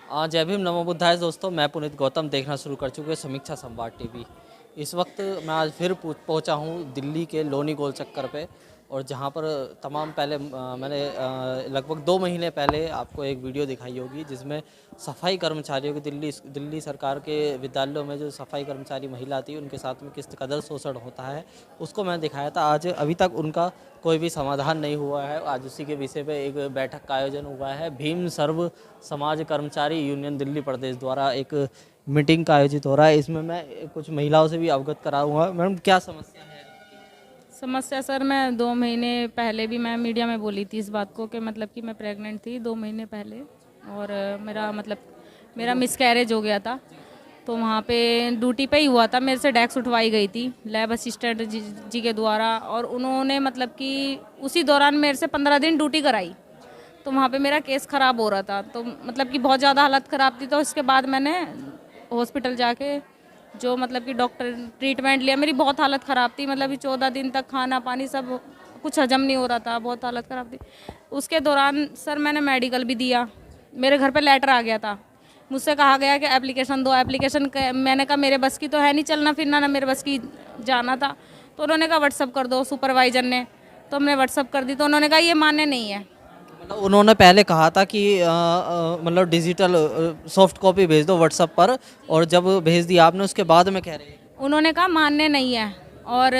जय भीम, नमो बुद्धाय दोस्तों। मैं पुनीत गौतम देखना शुरू कर चुके समीक्षा संवाद टीवी। इस वक्त मैं आज फिर पहुंचा हूं दिल्ली के लोनी गोल चक्कर पे, और जहां पर तमाम पहले मैंने लगभग 2 महीने पहले आपको एक वीडियो दिखाई होगी जिसमें सफाई कर्मचारियों की दिल्ली सरकार के विद्यालयों में जो सफाई कर्मचारी महिला थी उनके साथ में किस कदर शोषण होता है उसको मैं दिखाया था। आज अभी तक उनका कोई भी समाधान नहीं हुआ है। आज उसी के विषय पे एक बैठक का आयोजन हुआ है। भीम सर्व समाज कर्मचारी यूनियन दिल्ली प्रदेश द्वारा एक मीटिंग का आयोजित हो रहा है। इसमें मैं कुछ महिलाओं से भी अवगत कराऊंगा। मैडम, क्या समस्या है? समस्या सर, मैं 2 महीने पहले भी मैं मीडिया में बोली थी इस बात को कि मतलब कि मैं प्रेग्नेंट थी 2 महीने पहले, और मेरा मिसकैरेज हो गया था। तो वहाँ पे ड्यूटी पे ही हुआ था, मेरे से डेस्क उठवाई गई थी लैब असिस्टेंट जी के द्वारा, और उन्होंने मतलब कि उसी दौरान मेरे से 15 दिन ड्यूटी कराई। तो वहाँ पे मेरा केस ख़राब हो रहा था, तो मतलब कि बहुत ज़्यादा हालत ख़राब थी। तो इसके बाद मैंने हॉस्पिटल जाके जो मतलब कि डॉक्टर ट्रीटमेंट लिया। मेरी बहुत हालत ख़राब थी, मतलब कि 14 दिन तक खाना पानी सब कुछ हजम नहीं हो रहा था, बहुत हालत ख़राब थी। उसके दौरान सर मैंने मेडिकल भी दिया, मेरे घर पे लेटर आ गया था, मुझसे कहा गया कि एप्लीकेशन दो। मैंने कहा मेरे बस की तो है नहीं चलना फिरना, ना मेरे बस की जाना था। तो उन्होंने कहा व्हाट्सअप कर दो, सुपरवाइज़र ने। तो हमने व्हाट्सअप कर दी, तो उन्होंने कहा ये मान्य नहीं है। मतलब उन्होंने पहले कहा था कि मतलब डिजिटल सॉफ्ट कॉपी भेज दो व्हाट्सएप पर, और जब भेज दिया आपने उसके बाद में कह रहे हैं उन्होंने कहा मान्य नहीं है, और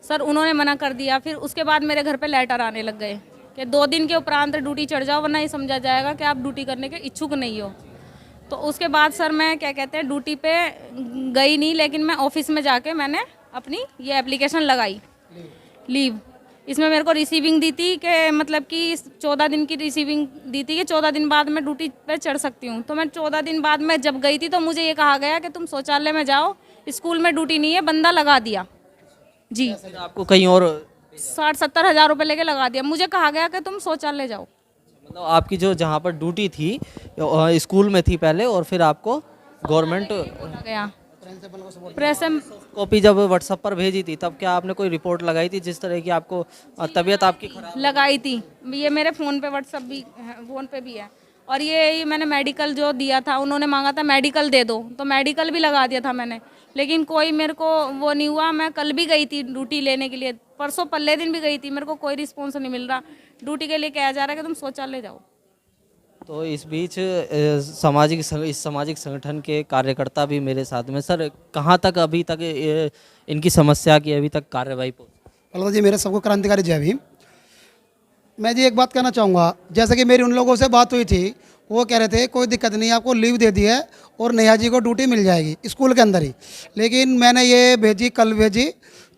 सर उन्होंने मना कर दिया। फिर उसके बाद मेरे घर पे लेटर आने लग गए कि 2 दिन के उपरांत ड्यूटी चढ़ जाओ, वरना ये समझा जाएगा कि आप ड्यूटी करने के इच्छुक नहीं हो। तो उसके बाद सर मैं क्या कहते हैं ड्यूटी पे गई नहीं, लेकिन मैं ऑफिस में जाके मैंने अपनी ये एप्लीकेशन लगाई लीव। इसमें मेरे को रिसीविंग दी थी कि मतलब कि 14 दिन की रिसीविंग दी थी कि 14 दिन बाद मैं ड्यूटी पे चढ़ सकती हूँ। तो मैं 14 दिन बाद मैं जब गई थी तो मुझे ये कहा गया कि तुम शौचालय में जाओ, स्कूल में ड्यूटी नहीं है, बंदा लगा दिया जी। आपको कहीं और 60-70 हज़ार रुपये लेके लगा दिया। मुझे कहा गया कि तुम शौचालय जाओ। मतलब आपकी जो जहाँ पर ड्यूटी थी स्कूल में थी पहले, और फिर आपको गवर्नमेंट बोला गया प्रेस कॉपी जब व्हाट्सएप पर भेजी थी तब क्या आपने कोई रिपोर्ट लगाई थी जिस तरह की आपको तबीयत आपकी खराब? लगाई थी। ये मेरे फ़ोन पे व्हाट्सअप भी है, फ़ोन पे भी है। और ये मैंने मेडिकल जो दिया था, उन्होंने मांगा था मेडिकल दे दो, तो मेडिकल भी लगा दिया था मैंने, लेकिन कोई मेरे को वो नहीं हुआ। मैं कल भी गई थी ड्यूटी लेने के लिए, परसों पल्ले दिन भी गई थी, मेरे को कोई रिस्पॉन्स नहीं मिल रहा। ड्यूटी के लिए कहा जा रहा है कि तुम शौचालय जाओ। तो इस बीच इस सामाजिक संगठन के कार्यकर्ता भी मेरे साथ में। सर, कहाँ तक अभी तक इनकी समस्या की अभी तक कार्रवाई पहले जी मेरे सबको क्रांतिकारी जय भीम। मैं जी एक बात कहना चाहूँगा, जैसे कि मेरी उन लोगों से बात हुई थी, वो कह रहे थे कोई दिक्कत नहीं, आपको लीव दे दी है और नेहा जी को ड्यूटी मिल जाएगी स्कूल के अंदर ही। लेकिन मैंने ये भेजी, कल भेजी,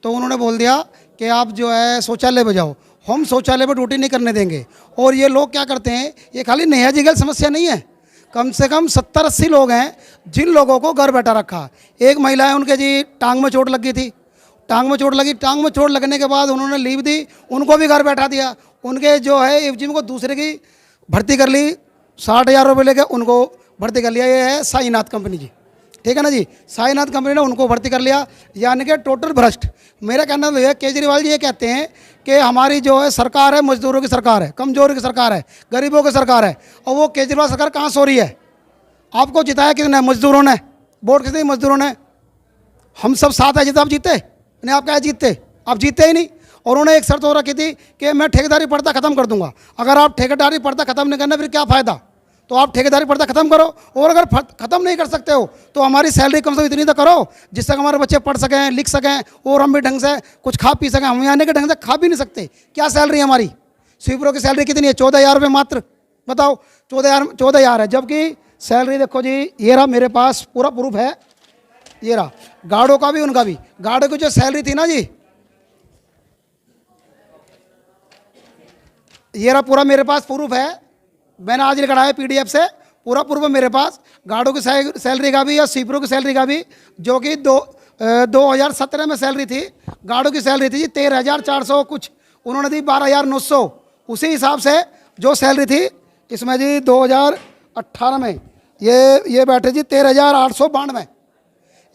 तो उन्होंने बोल दिया कि आप जो है शौचालय में जाओ, हम शौचालय पर ड्यूटी नहीं करने देंगे। और ये लोग क्या करते हैं, ये खाली नेहा जी की समस्या नहीं है, कम से कम 70-80 लोग हैं जिन लोगों को घर बैठा रखा। एक महिला है, उनके जी टांग में चोट लगी थी, टांग में चोट लगी, टांग में चोट लगने के बाद उन्होंने लीव दी, उनको भी घर बैठा दिया। उनके जो है एफजीएम को दूसरे की भर्ती कर ली, 60,000 रुपये लेके उनको भर्ती कर लिया। ये है साईनाथ कंपनी जी, ठीक है ना जी, साईनाथ कंपनी ने उनको भर्ती कर लिया, यानी कि टोटल भ्रष्ट। मेरा कहना तो ये, केजरीवाल जी ये कहते हैं कि हमारी जो है सरकार है मजदूरों की सरकार है, कमजोरों की सरकार है, गरीबों की सरकार है। और वो केजरीवाल सरकार कहाँ सो रही है? आपको जिताया किसने? मजदूरों ने। वोट किसने? मजदूरों ने। हम सब साथ है, जितना आप जीते नहीं, आप क्या जीतते? आप जीते ही नहीं। और उन्होंने एक शर्त हो रखी थी कि मैं ठेकेदारी पर्दा खत्म कर दूंगा। अगर आप ठेकेदारी पर्दा खत्म नहीं करना फिर क्या फ़ायदा? तो आप ठेकेदारी पर्दा खत्म करो, और अगर खत्म नहीं कर सकते हो तो हमारी सैलरी कम से कम इतनी तो करो जिससे हमारे बच्चे पढ़ सकें, लिख सकें, और हम भी ढंग से कुछ खा पी सकें। हम यहाँ के ढंग से खा भी नहीं सकते। क्या सैलरी है हमारी? स्वीपरों की सैलरी कितनी है? 14,000 रुपये मात्र। बताओ, 14,000 है, जबकि सैलरी देखो जी, ये रहा मेरे पास पूरा प्रूफ है, ये रहा गार्डों का भी, उनका भी। गार्डों की जो सैलरी थी ना जी, ये रहा पूरा मेरे पास प्रूफ है, मैंने आज निकला है पीडीएफ से, पूरा प्रूफ है मेरे पास गार्डों की सैलरी का भी और स्वीपरों की सैलरी का भी, जो कि 2017 में सैलरी थी। गार्डों की सैलरी थी जी 13,400 कुछ, उन्होंने दी 12,900। उसी हिसाब से जो सैलरी थी इसमें जी 2018 में ये बैठे जी 13,892,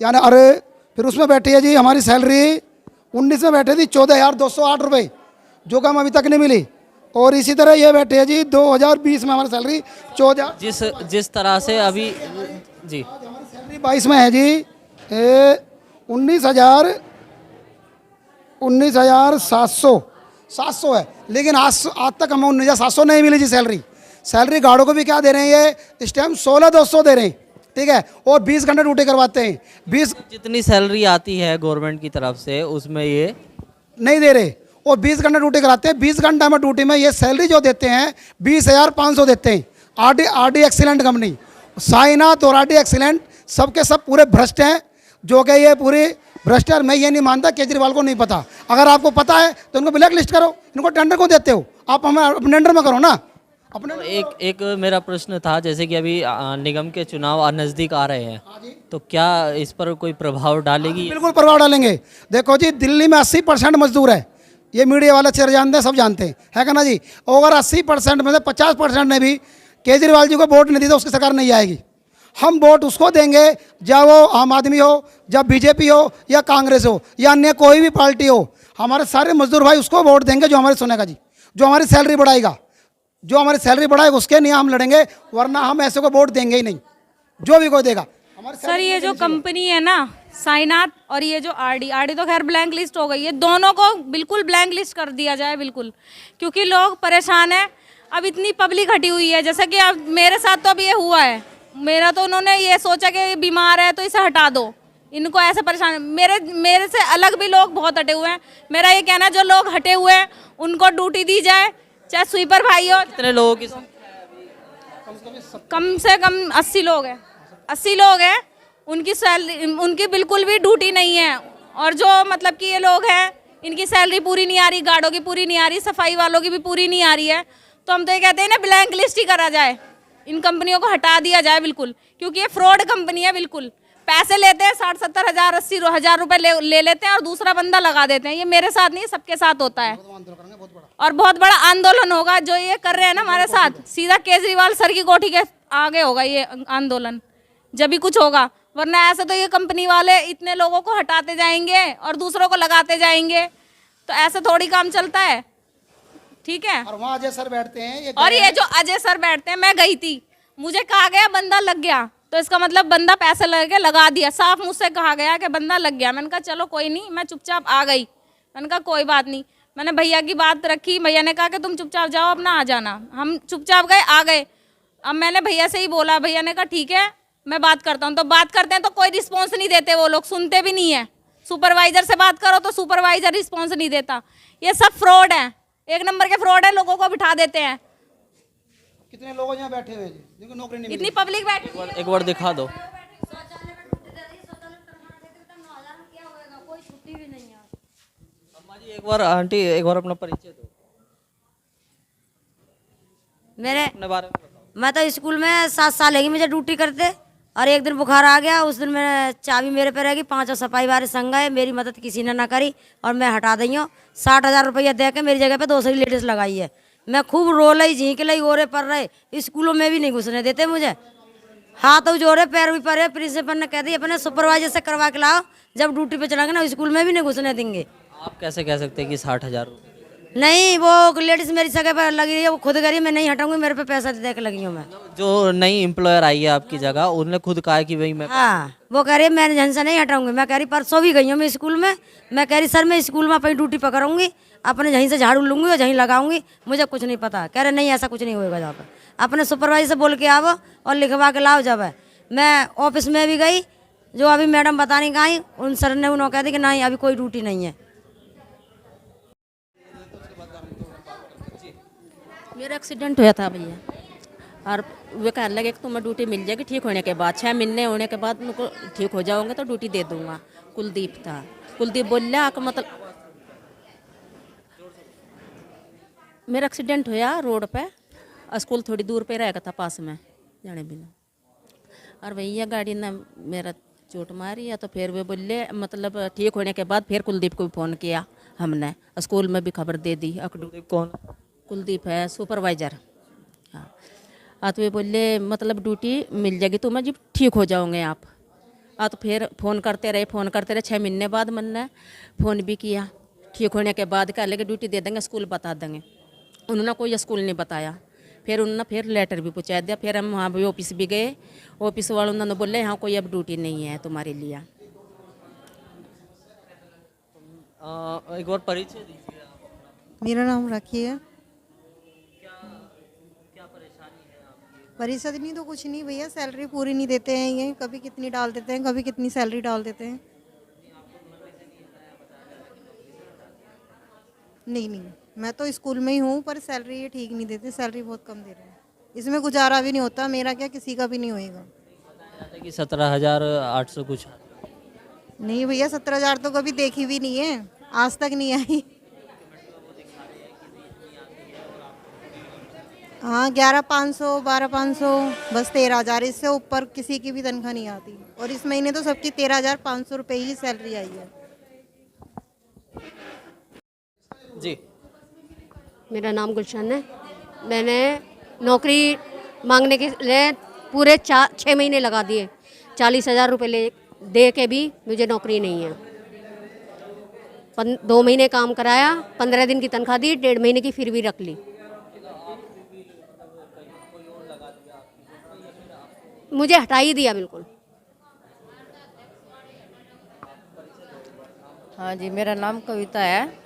यानी अरे फिर उसमें बैठी है जी हमारी सैलरी 19 में बैठे थी 14,208 रुपये, जो कि हम अभी तक नहीं मिली। और इसी तरह ये बैठे हैं जी 2020 में हमारी सैलरी 14 जिस तरह से अभी जी हमारी सैलरी 22 में है जी 19,700 है, लेकिन आज तक हमें 19,700 नहीं मिली जी सैलरी। सैलरी गार्डों को भी क्या दे रहे हैं ये इस टाइम 16,200 दे रहे हैं, ठीक है, और 20 घंटे ड्यूटी करवाते हैं। 20 जितनी सैलरी आती है गवर्नमेंट की तरफ से उसमें ये नहीं दे रहे, और 20 घंटे ड्यूटी कराते हैं। 20 घंटा में ड्यूटी में ये सैलरी जो देते हैं 20,500 देते हैं। आरडी एक्सीलेंट कंपनी, साइनाथ और आरडी एक्सीलेंट सबके सब पूरे भ्रष्ट हैं, जो कि ये पूरे भ्रष्ट है। मैं ये नहीं मानता केजरीवाल को नहीं पता, अगर आपको पता है तो इनको ब्लैक लिस्ट करो। इनको टेंडर को देते हो आप, हमें अपने टेंडर में करो ना अपने। एक मेरा प्रश्न था, जैसे कि अभी निगम के चुनाव नज़दीक आ रहे हैं, तो क्या इस पर कोई प्रभाव डालेगी? बिल्कुल प्रभाव डालेंगे। देखो जी दिल्ली में 80% मजदूर है, ये मीडिया वाले चेहरे जानते हैं, सब जानते हैं, है ना जी। और अगर 80% में से 50% ने भी केजरीवाल जी को वोट नहीं दी तो उसकी सरकार नहीं आएगी। हम वोट उसको देंगे जब वो आम आदमी हो, जब बीजेपी हो, या कांग्रेस हो, या अन्य कोई भी पार्टी हो। हमारे सारे मजदूर भाई उसको वोट देंगे जो हमारी सुनेगा जी, जो हमारी सैलरी बढ़ाएगा। जो हमारी सैलरी बढ़ाएगा उसके लिए हम लड़ेंगे, वरना हम ऐसे को वोट देंगे ही नहीं, जो भी कोई देगा। सर ये जो कंपनी है ना साइनाथ और ये जो आरडी तो खैर ब्लैंक लिस्ट हो गई है, दोनों को बिल्कुल ब्लैंक लिस्ट कर दिया जाए बिल्कुल, क्योंकि लोग परेशान हैं। अब इतनी पब्लिक हटी हुई है, जैसे कि अब मेरे साथ तो अब ये हुआ है, मेरा तो उन्होंने ये सोचा कि ये बीमार है तो इसे हटा दो, इनको ऐसे परेशान। मेरे से अलग भी लोग बहुत हटे हुए हैं। मेरा ये कहना है जो लोग हटे हुए हैं उनको ड्यूटी दी जाए, चाहे स्वीपर भाई हो। कितने लोगों की? कम से कम 80 लोग हैं, 80 लोग हैं। उनकी सैलरी, उनकी बिल्कुल भी ड्यूटी नहीं है। और जो मतलब कि ये लोग हैं इनकी सैलरी पूरी नहीं आ रही, गार्डों की पूरी नहीं आ रही, सफाई वालों की भी पूरी नहीं आ रही है। तो हम तो ये कहते हैं ना ब्लैंक लिस्ट ही करा जाए, इन कंपनियों को हटा दिया जाए बिल्कुल, क्योंकि ये फ्रॉड कंपनी है बिल्कुल। पैसे लेते हैं 60-70 हज़ार 80,000 रुपए ले लेते हैं और दूसरा बंदा लगा देते हैं। ये मेरे साथ नहीं, सबके साथ होता है, और बहुत बड़ा आंदोलन होगा जो ये कर रहे हैं ना हमारे साथ। सीधा केजरीवाल सर की कोठी के आगे होगा ये आंदोलन, जब भी कुछ होगा। वरना ऐसे तो ये कंपनी वाले इतने लोगों को हटाते जाएंगे और दूसरों को लगाते जाएंगे, तो ऐसे थोड़ी काम चलता है, ठीक है। और वहाँ अजय सर बैठते हैं, और ये जो अजय सर बैठते हैं, मैं गई थी, मुझे कहा गया बंदा लग गया, तो इसका मतलब बंदा पैसे लगे लगा दिया। साफ मुझसे कहा गया कि बंदा लग गया। मैंने कहा चलो कोई नहीं, मैं चुपचाप आ गई। मैंने कहा कोई बात नहीं, मैंने भैया की बात रखी, भैया ने कहा कि तुम चुपचाप जाओ अपना आ जाना। हम चुपचाप गए, आ गए। अब मैंने भैया से ही बोला, भैया ने कहा ठीक है मैं बात करता हूँ। तो बात करते हैं तो कोई रिस्पॉन्स नहीं देते वो लोग, सुनते भी नहीं है। सुपरवाइजर से बात करो तो सुपरवाइजर रिस्पॉन्स नहीं देता। ये सब फ्रॉड है, एक नंबर के फ्रॉड है, लोगों को बिठा देते हैं। कितने लोग यहाँ बैठे हुए हैं जिनको नौकरी नहीं इतनी पब्लिक बैठी, एक बार दिखा दो। अम्मा जी एक बार, आंटी एक बार अपना परिचय दो, मेरे अपने बारे में बताओ। मैं तो स्कूल में 7 साल है मुझे ड्यूटी करते, और एक दिन बुखार आ गया, उस दिन मैंने चाबी मेरे पे रहेगी। 5 सफाई वाले संघ है, मेरी मदद किसी ने ना करी और मैं हटा दी हूँ। 60,000 रुपया दे के मेरी जगह पे दूसरी लेडीज लगाई है। मैं खूब रो ली, झींक ली, ओरे पर रहे, स्कूलों में भी नहीं घुसने देते मुझे। हाथ जोड़े पैर भी पड़े, प्रिंसिपल ने कह दी अपने सुपरवाइजर से करवा के लाओ, जब ड्यूटी पे चलाएंगे ना स्कूल में भी नहीं घुसने देंगे। आप कैसे कह सकते हैं कि 60,000 रुपये? नहीं, वो लेडीज मेरी जगह पर लगी रही है, वो खुद करी, मैं नहीं हटाऊंगी, मेरे पे पैसा दे के लगी हूँ मैं। जो नई एम्प्लॉयर आई है आपकी जगह, उन्होंने खुद कहा है कि भाई मैं, हाँ, वो कह रही है मैं झन से नहीं हटाऊंगी। मैं कह रही परसों भी गई हूँ मैं स्कूल में, मैं कह रही सर मैं स्कूल में अपनी ड्यूटी पकड़ूंगी, अपने यहीं से झाड़ू लूंगी और यहीं लगाऊंगी, मुझे कुछ नहीं पता। कह रहे नहीं ऐसा कुछ नहीं होगा, जहाँ पर अपने सुपरवाइजर से बोल के आओ और लिखवा के लाओ। जब है मैं ऑफिस में भी गई, जो अभी मैडम बताने का आई, उन सर ने उन्होंने कह दी कि नहीं अभी कोई ड्यूटी नहीं है। मेरा एक्सीडेंट हुआ था भैया, और वे कहने लगे कि तुम्हें ड्यूटी मिल जाएगी ठीक होने के बाद, 6 महीने होने के बाद उनको ठीक हो जाओगे तो ड्यूटी दे दूंगा। कुलदीप था, कुलदीप बोलिया कि मतलब मेरा एक्सीडेंट हुआ रोड पे, स्कूल थोड़ी दूर पे रहेगा था पास में जाने बिना, और भैया गाड़ी ने मेरा चोट मारी है। तो फिर वे बोले मतलब ठीक होने के बाद फिर कुलदीप को भी फ़ोन किया हमने, स्कूल में भी खबर दे दी। कुलदीप कौन? कुलदीप है सुपरवाइजर। हाँ, तो वे बोले मतलब ड्यूटी मिल जाएगी तुम्हें जब ठीक हो जाओगे आप। तो फिर फ़ोन करते रहे 6 महीने बाद मैंने फ़ोन भी किया, ठीक होने के बाद कह लगे ड्यूटी दे देंगे, स्कूल बता देंगे। उन्होंने कोई स्कूल नहीं बताया। फिर उन्होंने फिर लेटर भी पहुँचा दिया। फिर हम वहाँ भी ऑफिस भी गए, ऑफिस वालों ने बोले यहाँ कोई अब ड्यूटी नहीं है तुम्हारे लिए। एक बार परिचय दीजिए आप। मेरा नाम राखी है। क्या परेशानी है आपकी? परेशानी तो कुछ नहीं भैया, सैलरी पूरी नहीं देते हैं ये, कभी कितनी डाल देते हैं, कभी कितनी सैलरी डाल देते हैं। नहीं, मैं तो स्कूल में ही हूँ, पर सैलरी ये ठीक नहीं देते, सैलरी बहुत कम दे रहे हैं। इसमें गुजारा भी नहीं होता, मेरा क्या किसी का भी नहीं होएगा। जाता है कि 17,800 कुछ। नहीं भैया, 17,000 तो कभी देखी भी नहीं है, आज तक नहीं आई। हाँ, 11,500, 12,500, बस 13,000, इससे ऊपर किसी की भी तनख्वाह नहीं आती। और इस महीने तो सबकी 13,500 रुपये ही सैलरी आई है। जी, मेरा नाम गुलशन है। मैंने नौकरी मांगने के लिए पूरे 6 महीने लगा दिए। 40,000 रुपये दे के भी मुझे नौकरी नहीं है। 2 महीने काम कराया, 15 दिन की तनख्वाह दी, 1.5 महीने की फिर भी रख ली। मुझे हटा ही दिया बिल्कुल। हाँ जी, मेरा नाम कविता है।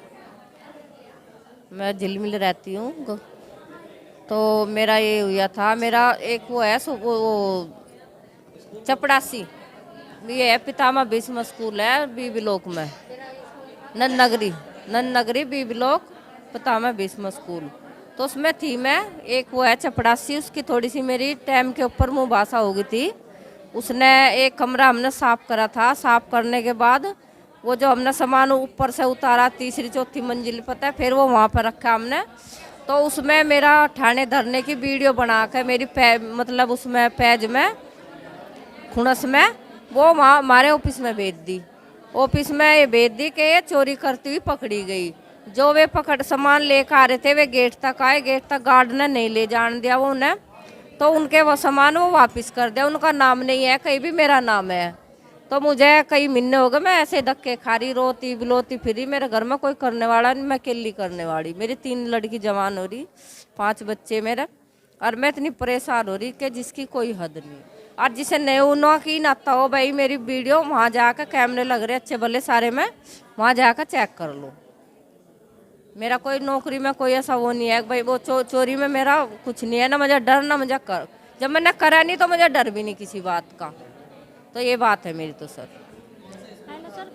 मैं झिलमिल रहती हूँ। तो मेरा ये हुआ था, मेरा एक वो है वो चपड़ासी, ये है पितामा बीसमा स्कूल है बी ब्लॉक में, नन नगरी बी ब्लॉक पितामा बीसमा स्कूल। तो उसमें थी मैं, एक वो है चपड़ासी, उसकी थोड़ी सी मेरी टाइम के ऊपर मुँह भाषा हो गई थी। उसने एक कमरा हमने साफ करा था, साफ करने के बाद वो जो हमने सामान ऊपर से उतारा 3री 4थी मंजिल पता है, फिर वो वहाँ पर रखा हमने। तो उसमें मेरा ठाणे धरने की वीडियो बना के मेरी मतलब उसमें पेज में खुणस में वो वहाँ हमारे ऑफिस में भेज दी। ऑफिस में ये भेज दी कि ये चोरी करती हुई पकड़ी गई। जो वे सामान लेकर आ रहे थे वे गेट तक आए, गेट तक गार्ड ने नहीं ले जाने दिया वो उन्हें। तो उनके वो सामान वो वापस कर दिया, उनका नाम नहीं है, कहीं भी मेरा नाम है। तो मुझे कई महीने हो गए, मैं ऐसे धक्के खा रही, रोती बिलोती फिरी। मेरे घर में कोई करने वाला नहीं, मैं अकेली करने वाली। मेरी 3 लड़की जवान हो रही, 5 बच्चे मेरे, और मैं इतनी परेशान हो रही कि जिसकी कोई हद नहीं। और जिसे नहीं उन्ना की नाता हो भाई, मेरी वीडियो वहाँ जाकर कैमरे लग रहे अच्छे भले सारे, में वहाँ जाकर चेक कर लो। मेरा कोई नौकरी में कोई ऐसा वो नहीं है भाई वो चोरी में मेरा कुछ नहीं है, ना मुझे डर ना मुझे कर। जब मैंने करा नहीं तो मुझे डर भी नहीं किसी बात का। तो ये बात है मेरी। तो सर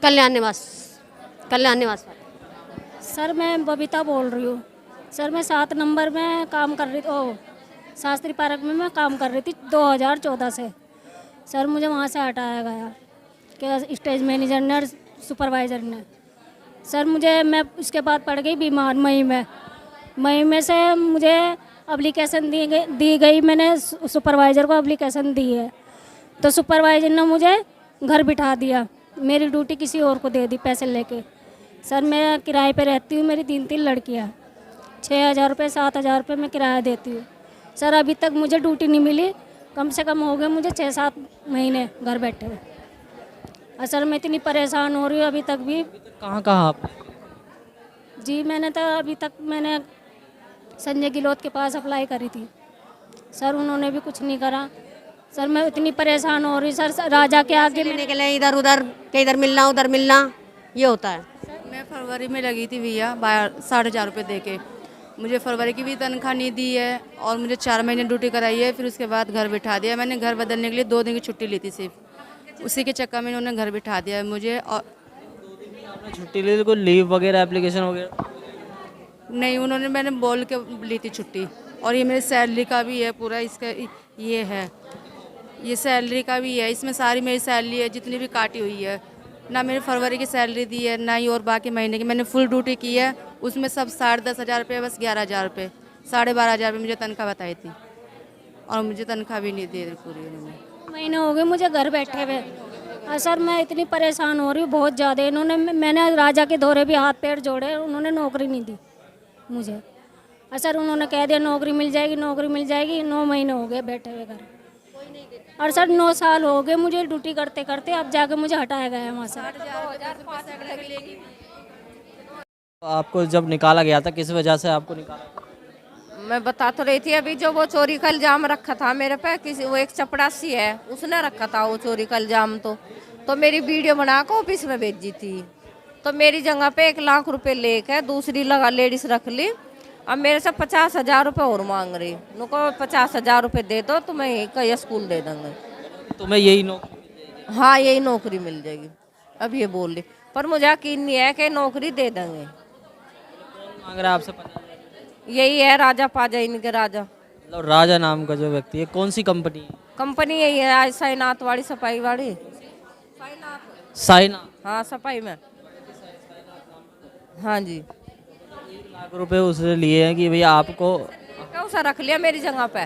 कल्याण निवास सर मैं बबीता बोल रही हूँ। सर मैं 7 नंबर में काम कर रही थी, शास्त्री पार्क में मैं काम कर रही थी 2014 से। सर मुझे वहाँ से हटाया गया कि स्टेज मैनेजर ने और सुपरवाइज़र ने। सर मैं उसके बाद पड़ गई बीमार। मई में से मुझे एप्लीकेशन दी गई, मैंने सुपरवाइज़र को एप्लीकेशन दी है। तो सुपरवाइज़र ने मुझे घर बिठा दिया, मेरी ड्यूटी किसी और को दे दी पैसे लेके। सर मैं किराए पे रहती हूँ, मेरी 3 लड़कियाँ, 6,000 रुपये 7,000 रुपये मैं किराया देती हूँ। सर अभी तक मुझे ड्यूटी नहीं मिली, कम से कम हो गए मुझे 6-7 महीने घर बैठे हुए। और सर मैं इतनी परेशान हो रही हूँ अभी तक भी। कहाँ आप? जी मैंने तो अभी तक मैंने संजय गिलोत के पास अप्लाई करी थी सर, उन्होंने भी कुछ नहीं करा। सर मैं इतनी परेशान हो रही सर, राजा के आगे लेने के लिए इधर उधर के इधर मिलना उधर मिलना ये होता है। मैं फरवरी में लगी थी भैया 60,000 रुपये दे के। मुझे फरवरी की भी तनख्वाह नहीं दी है और मुझे 4 महीने ड्यूटी कराई है। फिर उसके बाद घर बिठा दिया। मैंने घर बदलने के लिए 2 दिन की छुट्टी ली थी सिर्फ, उसी के चक्कर में उन्होंने घर बिठा दिया है मुझे। और आपने छुट्टी ली थी, कोई लीव वगैरह एप्लीकेशन वगैरह? नहीं, उन्होंने मैंने बोल के ली थी छुट्टी। और ये मेरी सैलरी का भी है पूरा, इसका ये है, ये सैलरी का भी है, इसमें सारी मेरी सैलरी है जितनी भी काटी हुई है। ना मेरी फरवरी की सैलरी दी है ना ही और बाकी महीने की। मैंने फुल ड्यूटी की है, उसमें सब 10,500 रुपये, बस 11,000 रुपये, 12,500 रुपये मुझे तनख्वाह बताई थी और मुझे तनख्वाह भी नहीं दी पूरी उन्होंने। महीने हो गए मुझे घर बैठे हुए। और सर मैं इतनी परेशान हो रही हूँ बहुत ज़्यादा। मैंने राजा के दौरे भी हाथ पैर जोड़े, उन्होंने नौकरी नहीं दी मुझे। और सर उन्होंने कह दिया नौकरी मिल जाएगी, नौकरी मिल जाएगी। 9 महीने हो गए बैठे हुए घर। और सर 9 साल हो गए मुझे ड्यूटी करते करते, अब जाके मुझे हटाया गया है वहाँ से। आपको जब निकाला गया था किस वजह से आपको निकाला? मैं बता तो रही थी अभी, जो वो चोरी का इल्जाम रखा था मेरे पे, किसी वो एक चपड़ासी है उसने रखा था वो चोरी का इल्जाम, तो मेरी वीडियो बना कर ऑफिस में भेजी थी। तो मेरी जगह पे 1 लाख रुपए लेकर दूसरी लगा लेडीज रख ली। अब मेरे से 50,000 रुपये और मांग रही। उनको 50,000 रुपये दे दो तो मैं कहीं स्कूल दे दूँगी। तुम्हें यही नौकरी? हाँ यही नौकरी मिल जाएगी, अब ये बोल रही, पर मुझे यकीन नहीं है कि नौकरी दे देंगे। मांग रहा है आपसे 50,000? यही है राजा पाजा, इनके राजा। मतलब राजा नाम का जो व्यक्ति है, कौन सी कंपनी है? कंपनी यही है आज साईनाथ वाली, सफाई वाली। साइना? हाँ सफाई में। हाँ जी। 1 लाख रुपए उसने लिए हैं कि भैया आपको। क्या उसे रख लिया मेरी जगह पे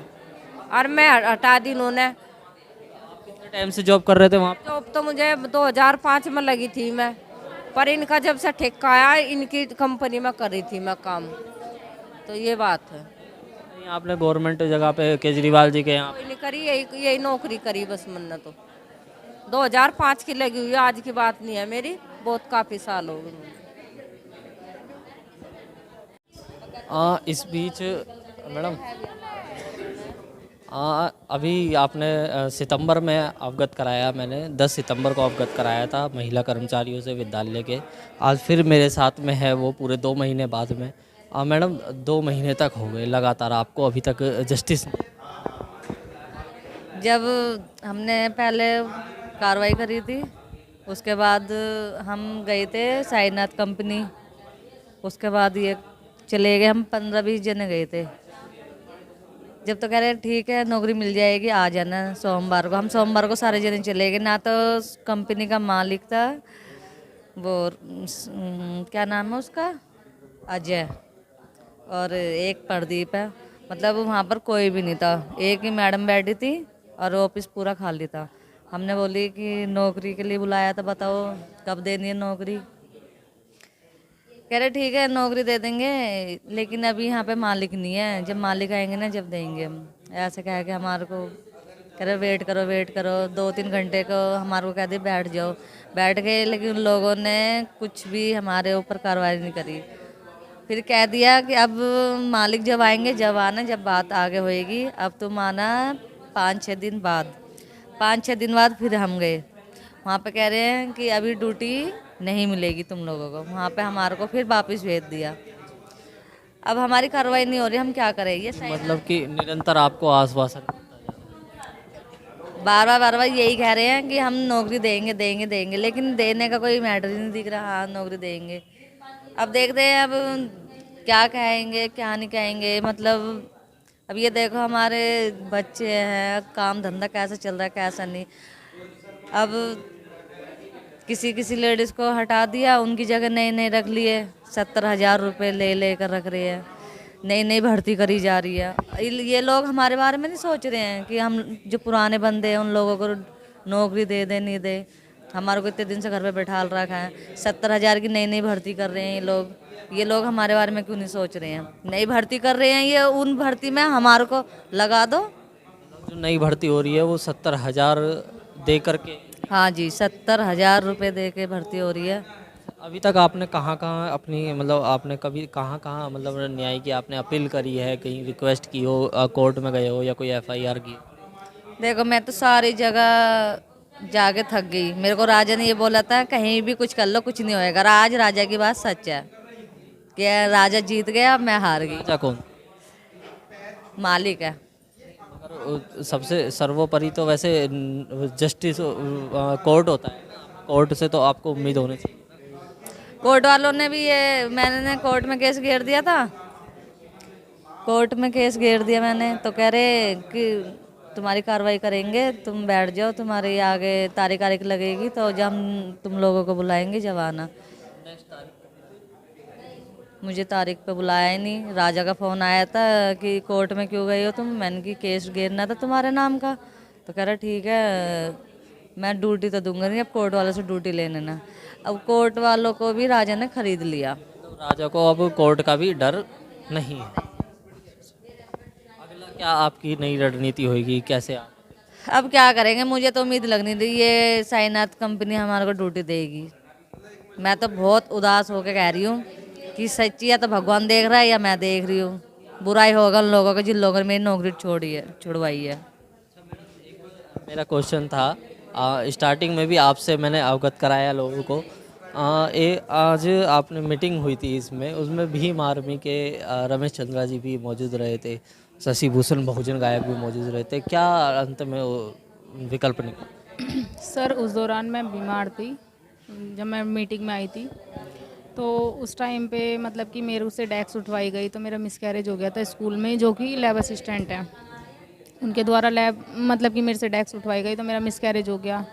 और मैं हटा दी उन्होंने। कितने टाइम से जॉब कर रहे थे वहाँ पे? जॉब तो मुझे 2005 में लगी थी मैं, पर इनका जब से ठेका आया इनकी कंपनी में कर रही थी मैं काम, तो ये बात है। नहीं, आपने गवर्नमेंट जगह पे केजरीवाल जी के यहाँ कोई नहीं करी, यही नौकरी करी बस मैंने तो। 2005 की लगी हुई है, आज की बात नहीं है मेरी, बहुत काफ़ी साल हो गए। इस बीच मैडम अभी आपने सितंबर में अवगत कराया, मैंने 10 सितंबर को अवगत कराया था महिला कर्मचारियों से विद्यालय के। आज फिर मेरे साथ में है वो पूरे 2 महीने बाद में। मैडम 2 महीने तक हो गए लगातार, आपको अभी तक जस्टिस? जब हमने पहले कार्रवाई करी थी उसके बाद हम गए थे साईनाथ कंपनी, उसके बाद ये चले गए, हम 15-20 जने गए थे। जब तो कह रहे ठीक है नौकरी मिल जाएगी आ जाना सोमवार को, हम सोमवार को सारे जने चले गए। ना तो कंपनी का मालिक था वो क्या नाम है उसका, अजय, और एक प्रदीप है, मतलब वहाँ पर कोई भी नहीं था, एक ही मैडम बैठी थी और ऑफिस पूरा खाली था। हमने बोली कि नौकरी के लिए बुलाया था, बताओ कब देनी है नौकरी। कह रहे ठीक है नौकरी दे देंगे, लेकिन अभी यहाँ पे मालिक नहीं है, जब मालिक आएंगे ना जब देंगे हम। ऐसे कह के हमारे को कह रहे वेट करो 2-3 घंटे को हमारे को कह दी बैठ जाओ। बैठ गए, लेकिन उन लोगों ने कुछ भी हमारे ऊपर कार्रवाई नहीं करी। फिर कह दिया कि अब मालिक जब आएंगे जब आना, जब बात आगे होएगी। अब तुम आना 5-6 दिन बाद। 5-6 दिन बाद फिर हम गए, वहाँ पे कह रहे हैं कि अभी ड्यूटी नहीं मिलेगी तुम लोगों को। वहाँ पे हमारे को फिर वापस भेज दिया। अब हमारी कार्रवाई नहीं हो रही, हम क्या करें? ये मतलब कि निरंतर आपको आश्वासन बार बार यही कह रहे हैं कि हम नौकरी देंगे, लेकिन देने का कोई मैटर ही नहीं दिख रहा। हाँ नौकरी देंगे, अब देखते हैं अब क्या कहेंगे क्या नहीं कहेंगे। मतलब अब ये देखो हमारे बच्चे हैं, काम धंधा कैसा चल रहा है कैसा नहीं। अब किसी लेडीज़ को हटा दिया, उनकी जगह नई रख लिए, 70,000 रुपये लेकर रख रहे हैं, नई भर्ती करी जा रही है। ये लोग हमारे बारे में नहीं सोच रहे हैं कि हम जो पुराने बंदे हैं उन लोगों को नौकरी दे दे नहीं दे। हमारे को इतने दिन से घर पे बैठा रखा है, 70,000 की नई भर्ती कर रहे हैं ये लोग हमारे बारे में क्यों नहीं सोच रहे हैं? नई भर्ती कर रहे हैं, ये उन भर्ती में हमारे को लगा दो। जो नई भर्ती हो रही है वो 70,000 दे करके? हाँ जी, 70,000 रुपये दे के भर्ती हो रही है। अभी तक आपने कहाँ अपनी मतलब आपने कभी कहाँ मतलब न्याय की आपने अपील करी है, कहीं रिक्वेस्ट की हो, कोर्ट में गए हो या कोई FIR की? देखो मैं तो सारी जगह जाके थक गई। मेरे को राजा ने ये बोला था कहीं भी कुछ कर लो कुछ नहीं होएगा। आज राजा की बात सच है कि राजा जीत गया, अब मैं हार गई। राजा कौन? मालिक है। सबसे सर्वोपरि तो वैसे जस्टिस कोर्ट होता है, कोर्ट से तो आपको उम्मीद होनी चाहिए। कोर्ट वालों ने भी मैंने कोर्ट में केस घेर दिया था, मैंने तो कह रहे कि तुम्हारी कार्रवाई करेंगे, तुम बैठ जाओ, तुम्हारी आगे तारीख लगेगी तो जब हम तुम लोगों को बुलाएंगे जब आना। मुझे तारीख पे बुलाया ही नहीं। राजा का फ़ोन आया था कि कोर्ट में क्यों गई हो तुम? मैंने कि केस घेरना था तुम्हारे नाम का। तो कह रहा ठीक है मैं ड्यूटी तो दूंगा नहीं, अब कोर्ट वालों से ड्यूटी ले लेना। अब कोर्ट वालों को भी राजा ने खरीद लिया। तो राजा को अब कोर्ट का भी डर नहीं है। अगला क्या आपकी नई रणनीति होगी, कैसे आप? अब क्या करेंगे, मुझे तो उम्मीद लग नहीं रही ये साईनाथ कंपनी हमारे को ड्यूटी देगी। मैं तो बहुत उदास होकर कह रही हूँ कि सच्ची है तो भगवान देख रहा है या मैं देख रही हूँ। बुराई होगा उन लोगों का जिन लोगों ने मेरी नौकरी छुड़वाई है। मेरा क्वेश्चन था, स्टार्टिंग में भी आपसे मैंने अवगत कराया लोगों को। आज आपने मीटिंग हुई थी इसमें, उसमें भीम आर्मी के रमेश चंद्रा जी भी मौजूद रहे थे, शशि भूषण बहुजन गायक भी मौजूद रहे थे। क्या अंत में वो विकल्प निकला? सर उस दौरान मैं बीमार थी जब मैं मीटिंग में आई थी, तो उस टाइम पे मतलब कि मेरे उससे डेस्क उठवाई गई, तो मेरा मिसकैरेज हो गया था स्कूल में, जो कि लैब असिस्टेंट हैं उनके द्वारा लैब मतलब कि मेरे से डेस्क उठवाई गई, तो मेरा मिसकैरेज हो गया।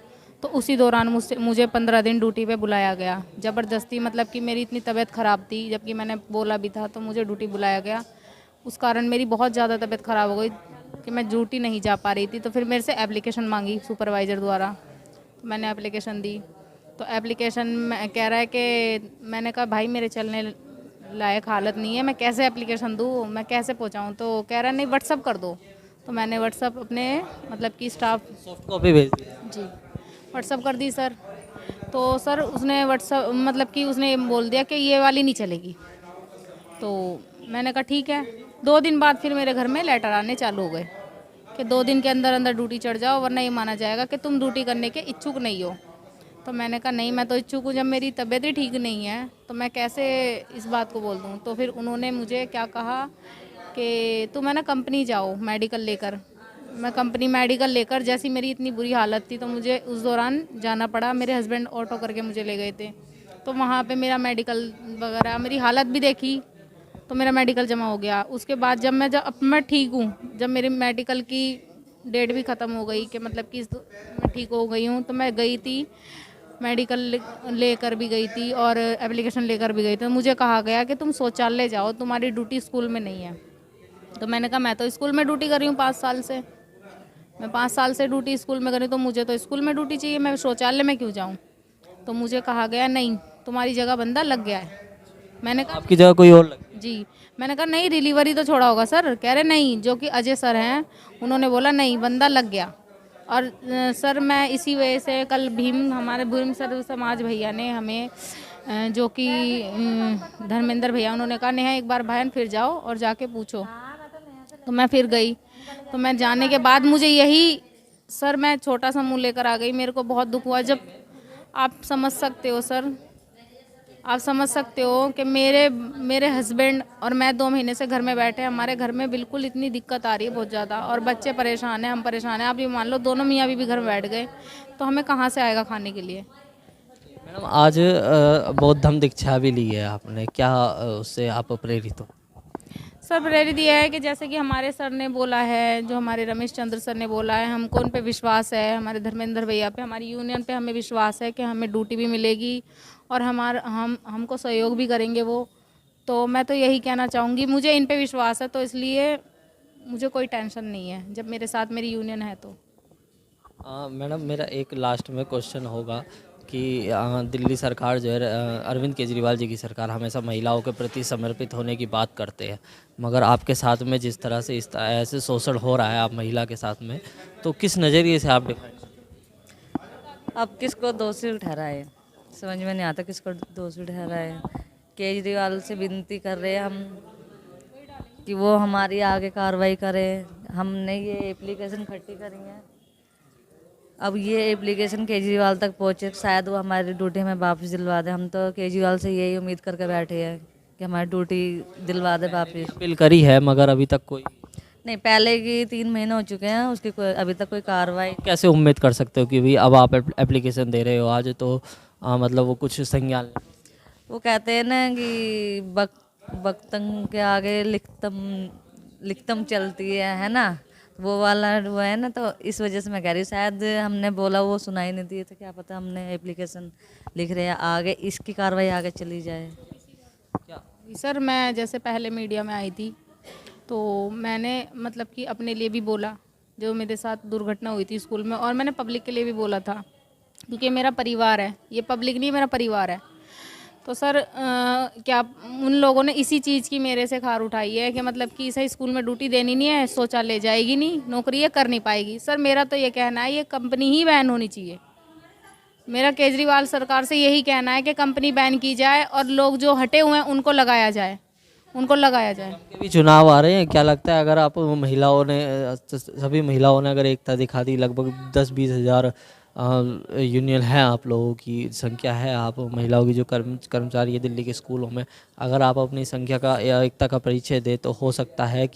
तो उसी दौरान मुझे 15 दिन ड्यूटी पे बुलाया गया ज़बरदस्ती, मतलब कि मेरी इतनी तबीयत ख़राब थी, जबकि मैंने बोला भी था, तो मुझे ड्यूटी बुलाया गया। उस कारण मेरी बहुत ज़्यादा तबीयत ख़राब हो गई कि मैं ड्यूटी नहीं जा पा रही थी। तो फिर मेरे से एप्लीकेशन मांगी सुपरवाइज़र द्वारा, तो मैंने एप्लीकेशन दी। तो एप्लीकेशन में कह रहा है कि मैंने कहा भाई मेरे चलने लायक हालत नहीं है, मैं कैसे एप्लीकेशन दूँ, मैं कैसे पहुँचाऊँ? तो कह रहा है नहीं व्हाट्सअप कर दो। तो मैंने व्हाट्सअप अपने मतलब कि स्टाफ सॉफ्ट कॉपी भेज दी? जी व्हाट्सअप कर दी सर। तो सर उसने व्हाट्सअप मतलब कि उसने बोल दिया कि ये वाली नहीं चलेगी। तो मैंने कहा ठीक है। 2 दिन बाद फिर मेरे घर में लेटर आने चालू हो गए कि 2 दिन के अंदर अंदर ड्यूटी चढ़ जाओ, वरना ये माना जाएगा कि तुम ड्यूटी करने के इच्छुक नहीं हो। तो मैंने कहा नहीं, मैं तो इच्छुक हूँ, जब मेरी तबीयत ही ठीक नहीं है तो मैं कैसे इस बात को बोल दूँ। तो फिर उन्होंने मुझे क्या कहा कि तुम है ना कंपनी जाओ मेडिकल लेकर। मैं कंपनी मेडिकल लेकर, जैसी मेरी इतनी बुरी हालत थी तो मुझे उस दौरान जाना पड़ा। मेरे हस्बैंड ऑटो करके मुझे ले गए थे, तो वहाँ पे मेरा मेडिकल वगैरह, मेरी हालत भी देखी तो मेरा मेडिकल जमा हो गया। उसके बाद जब मैं ठीक हूँ, जब मेरी मेडिकल की डेट भी ख़त्म हो गई कि मतलब कि मैं ठीक हो गई हूँ, तो मैं गई थी मेडिकल लेकर भी गई थी और एप्लीकेशन लेकर भी गई थी। तो मुझे कहा गया कि तुम शौचालय जाओ, तुम्हारी ड्यूटी स्कूल में नहीं है। तो मैंने कहा मैं तो स्कूल में ड्यूटी कर रही हूँ 5 साल से, मैं 5 साल से ड्यूटी स्कूल में कर रही हूँ, तो मुझे तो स्कूल में ड्यूटी चाहिए, मैं शौचालय में क्यों जाऊँ? तो मुझे कहा गया नहीं तुम्हारी जगह बंदा लग गया है। मैंने कहा आपकी जगह कोई और लग? जी। मैंने कहा नहीं डिलीवरी तो छोड़ा होगा सर। कह रहे नहीं, जो कि अजय सर हैं उन्होंने बोला नहीं बंदा लग गया। और सर मैं इसी वजह से कल हमारे भीम सर्व समाज भैया ने हमें जो कि धर्मेंद्र भैया, उन्होंने कहा नेहा एक बार बहन फिर जाओ और जाके पूछो। तो मैं फिर गई, तो मैं जाने के बाद मुझे यही सर, मैं छोटा सा मुँह लेकर आ गई। मेरे को बहुत दुख हुआ जब आप समझ सकते हो सर, आप समझ सकते हो कि मेरे हस्बैंड और मैं 2 महीने से घर में बैठे हैं। हमारे घर में बिल्कुल इतनी दिक्कत आ रही है बहुत ज़्यादा, और बच्चे परेशान हैं, हम परेशान हैं। आप ये मान लो दोनों मियाँ बीवी घर में बैठ गए तो हमें कहाँ से आएगा खाने के लिए? मैडम आज बौद्ध धम्म दीक्षा भी ली है आपने, क्या उससे आप प्रेरित हो? सर प्रेरित यह है कि जैसे कि हमारे सर ने बोला है, जो हमारे रमेश चंद्र सर ने बोला है, हमको उन पे विश्वास है, हमारे धर्मेंद्र भैया पे, हमारी यूनियन पे हमें विश्वास है कि हमें ड्यूटी भी मिलेगी और हमको सहयोग भी करेंगे वो। तो मैं तो यही कहना चाहूँगी, मुझे इन पे विश्वास है, तो इसलिए मुझे कोई टेंशन नहीं है जब मेरे साथ मेरी यूनियन है तो। मैडम मेरा एक लास्ट में क्वेश्चन होगा कि दिल्ली सरकार जो है, अरविंद केजरीवाल जी की सरकार हमेशा महिलाओं के प्रति समर्पित होने की बात करते हैं, मगर आपके साथ में जिस तरह से ऐसे शोषण हो रहा है आप महिला के साथ में, तो किस नज़रिए से आप डिफाइन? अब किसको दोषी ठहराए समझ में नहीं आता, किसको दोषी ठहराए। केजरीवाल से विनती कर रहे हैं हम कि वो हमारी आगे कार्रवाई करें। हमने ये एप्लीकेशन इकट्ठी करी है, अब ये एप्लीकेशन केजरीवाल तक पहुँचे, शायद वो हमारी ड्यूटी हमें वापस दिलवा दे। हम तो केजरीवाल से यही उम्मीद करके बैठे हैं कि हमारी ड्यूटी दिलवा दे वापस। अपील करी है मगर अभी तक कोई नहीं, पहले की 3 महीने हो चुके हैं, उसकी अभी तक कोई कार्रवाई। कैसे उम्मीद कर सकते हो कि भाई अब आप एप्लीकेशन दे रहे हो आज तो मतलब वो कुछ संज्ञान? वो कहते हैं ना कि वक्तन के आगे लिखतम चलती है ना, वो वाला वो है ना। तो इस वजह से मैं कह रही हूँ, शायद हमने बोला वो सुनाई नहीं दी, तो क्या पता हमने एप्लीकेशन लिख रहे हैं, आगे इसकी कार्रवाई आगे चली जाए। सर मैं जैसे पहले मीडिया में आई थी तो मैंने मतलब कि अपने लिए भी बोला, जो मेरे साथ दुर्घटना हुई थी स्कूल में, और मैंने पब्लिक के लिए भी बोला था, क्योंकि मेरा परिवार है, ये पब्लिक नहीं मेरा परिवार है। तो सर क्या उन लोगों ने इसी चीज़ की मेरे से खार उठाई है कि मतलब कि इसे स्कूल में ड्यूटी देनी नहीं है, शौचालय जाएगी नहीं, नौकरी ये कर नहीं पाएगी। सर मेरा तो ये कहना है ये कंपनी ही बैन होनी चाहिए। मेरा केजरीवाल सरकार से यही कहना है कि कंपनी बैन की जाए और लोग जो हटे हुए हैं उनको लगाया जाए, उनको लगाया जाए। के भी चुनाव आ रहे हैं, क्या लगता है अगर आप महिलाओं ने सभी महिलाओं ने अगर एकता दिखा दी, लगभग 10-20 हज़ार यूनियन है आप लोगों की संख्या है, आप महिलाओं की जो कर्मचारी है दिल्ली के स्कूलों में, अगर आप अपनी संख्या का या एकता का परिचय दे तो हो सकता है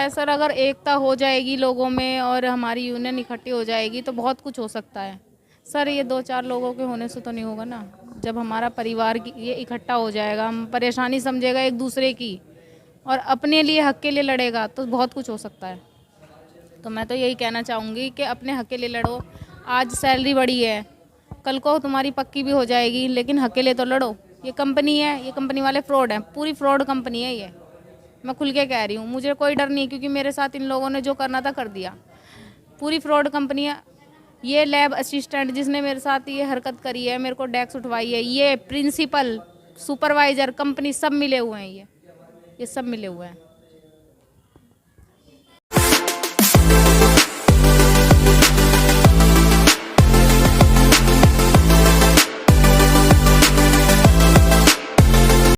सर, अगर एकता हो जाएगी लोगों में और हमारी यूनियन इकट्ठी हो जाएगी तो बहुत कुछ हो सकता है सर। ये 2-4 लोगों के होने से तो नहीं होगा ना। जब हमारा परिवार ये इकट्ठा हो जाएगा, हम परेशानी समझेगा एक दूसरे की और अपने लिए हक के लिए लड़ेगा तो बहुत कुछ हो सकता है। तो मैं तो यही कहना चाहूँगी कि अपने हक के लिए लड़ो। आज सैलरी बढ़ी है, कल को तुम्हारी पक्की भी हो जाएगी, लेकिन हक के लिए तो लड़ो। ये कंपनी है, ये कंपनी वाले फ्रॉड हैं, पूरी फ्रॉड कंपनी है ये। मैं खुल के कह रही हूँ, मुझे कोई डर नहीं, क्योंकि मेरे साथ इन लोगों ने जो करना था कर दिया। पूरी फ्रॉड कंपनी है। ये लैब असिस्टेंट जिसने मेरे साथ ये हरकत करी है, मेरे को डेस्क उठवाई है, ये प्रिंसिपल, सुपरवाइज़र, कंपनी सब मिले हुए हैं, ये सब मिले हुए हैं।